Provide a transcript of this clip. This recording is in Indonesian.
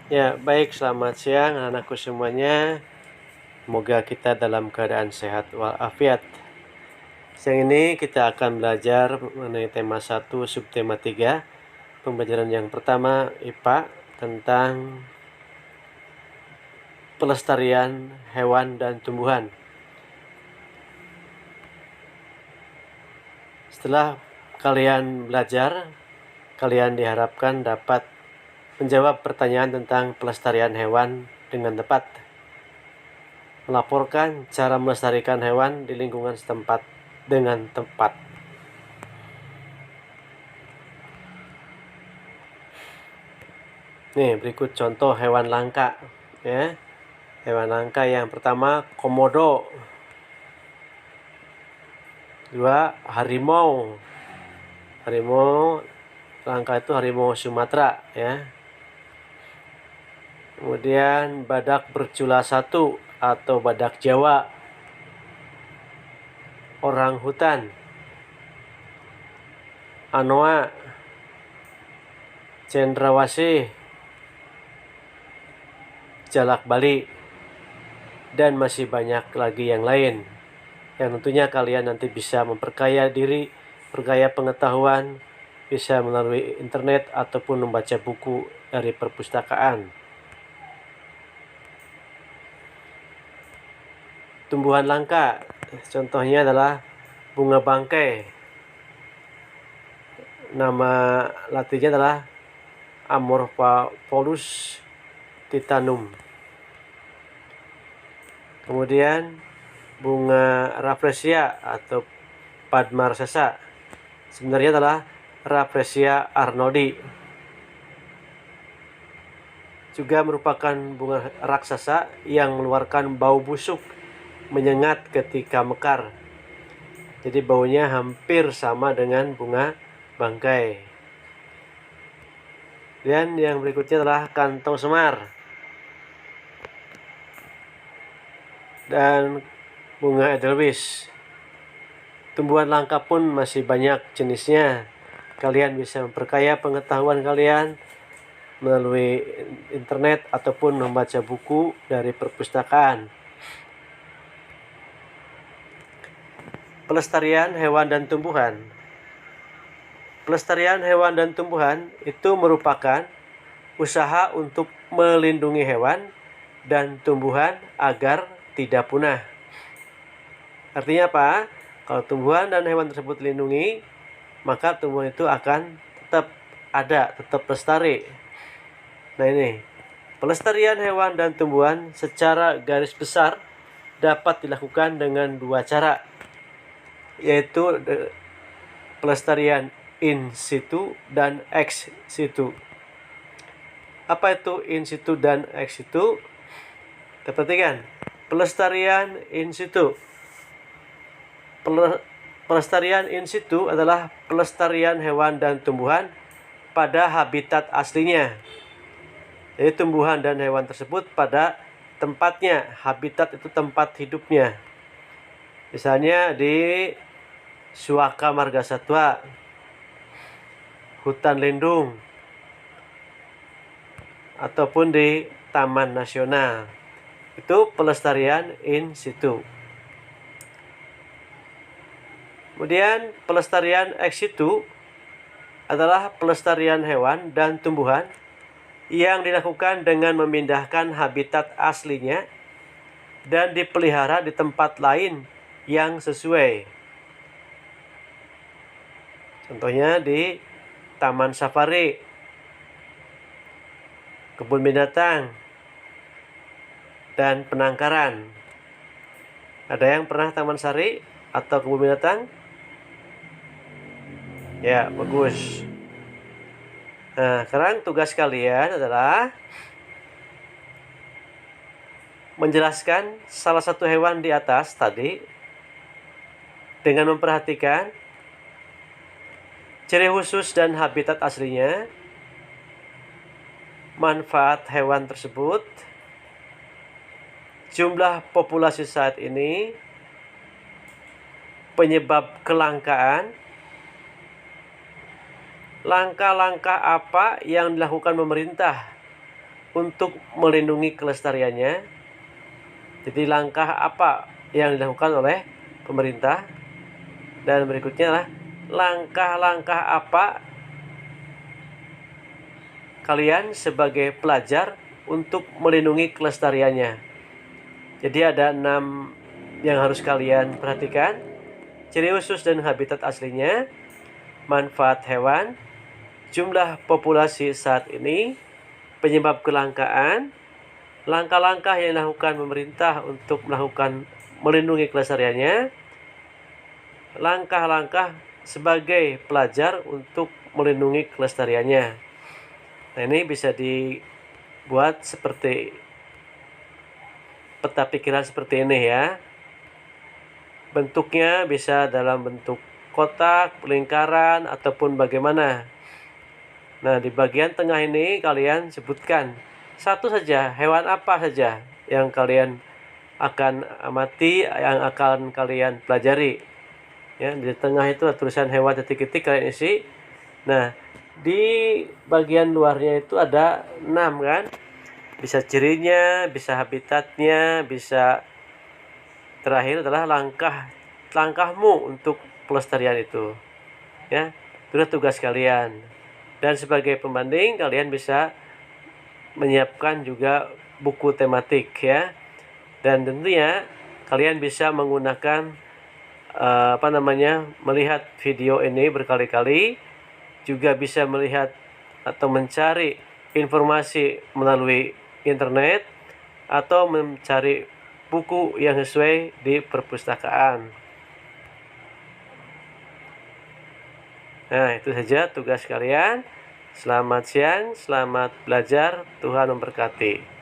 Ya, baik, selamat siang anak-anakku semuanya. Semoga kita dalam keadaan sehat walafiat. Siang ini kita akan belajar mengenai tema 1, subtema 3. Pembelajaran yang pertama IPA tentang pelestarian hewan dan tumbuhan. Setelah kalian belajar, kalian diharapkan dapat menjawab pertanyaan tentang pelestarian hewan dengan tepat. Melaporkan cara melestarikan hewan di lingkungan setempat dengan tepat. Nih, berikut contoh hewan langka ya. Hewan langka yang pertama komodo. 2, harimau. Harimau langka itu harimau Sumatera ya. Kemudian badak bercula 1 atau badak Jawa. Orang hutan. Anoa. Cendrawasih. Jalak Bali. Dan masih banyak lagi yang lain. Yang tentunya kalian nanti bisa memperkaya diri, bergaya pengetahuan, bisa melalui internet ataupun membaca buku dari perpustakaan. Tumbuhan langka, contohnya adalah bunga bangkai. Nama latinnya adalah Amorphophilus titanum. Kemudian bunga rafflesia atau padmarsesa, sebenarnya adalah Rafflesia arnoldi. Juga merupakan bunga raksasa yang mengeluarkan bau busuk menyengat ketika mekar. Jadi baunya hampir sama dengan bunga bangkai. Dan yang berikutnya adalah kantong semar dan bunga edelweiss. Tumbuhan langka pun masih banyak jenisnya. Kalian bisa memperkaya pengetahuan kalian melalui internet ataupun membaca buku dari perpustakaan. Pelestarian hewan dan tumbuhan. Pelestarian hewan dan tumbuhan itu merupakan usaha untuk melindungi hewan dan tumbuhan agar tidak punah. Artinya apa? Kalau tumbuhan dan hewan tersebut dilindungi, maka tumbuhan itu akan tetap ada, tetap lestari. Nah ini, pelestarian hewan dan tumbuhan secara garis besar dapat dilakukan dengan 2 cara, yaitu pelestarian in situ dan ex situ. Apa itu in situ dan ex situ? Perhatikan, pelestarian in situ. Pelestarian in situ adalah pelestarian hewan dan tumbuhan pada habitat aslinya. Jadi tumbuhan dan hewan tersebut pada tempatnya, habitat itu tempat hidupnya. Misalnya di Suaka Margasatwa, hutan lindung, ataupun di taman nasional. Itu pelestarian in situ. Kemudian pelestarian ex situ adalah pelestarian hewan dan tumbuhan yang dilakukan dengan memindahkan habitat aslinya dan dipelihara di tempat lain yang sesuai. Contohnya di taman safari, kebun binatang, dan penangkaran. Ada yang pernah taman sari atau kebun binatang? Ya, bagus. Nah, sekarang tugas kalian adalah menjelaskan salah satu hewan di atas tadi dengan memperhatikan ciri khusus dan habitat aslinya, manfaat hewan tersebut, jumlah populasi saat ini, penyebab kelangkaan, langkah-langkah apa yang dilakukan pemerintah untuk melindungi kelestariannya. Jadi langkah apa yang dilakukan oleh pemerintah, dan berikutnya adalah langkah-langkah apa kalian sebagai pelajar untuk melindungi kelestariannya. Jadi ada 6 yang harus kalian perhatikan: ciri khusus dan habitat aslinya, manfaat hewan, jumlah populasi saat ini, penyebab kelangkaan, langkah-langkah yang dilakukan pemerintah untuk melindungi kelestariannya, langkah-langkah sebagai pelajar untuk melindungi kelestariannya. Nah, ini bisa dibuat seperti peta pikiran seperti ini ya. Bentuknya bisa dalam bentuk kotak, lingkaran, ataupun bagaimana. Nah, di bagian tengah ini kalian sebutkan satu saja, hewan apa saja yang kalian akan amati, yang akan kalian pelajari. Ya, di tengah itu ada tulisan hewan titik-titik, kalian isi. Nah, di bagian luarnya itu ada 6 kan? Bisa cirinya, bisa habitatnya, bisa terakhir adalah langkahmu untuk pelestarian itu. Ya, itu tugas kalian. Dan sebagai pembanding kalian bisa menyiapkan juga buku tematik ya. Dan tentunya kalian bisa menggunakan melihat video ini berkali-kali, juga bisa melihat atau mencari informasi melalui internet atau mencari buku yang sesuai di perpustakaan. Nah, itu saja tugas kalian. Selamat siang, selamat belajar, Tuhan memberkati.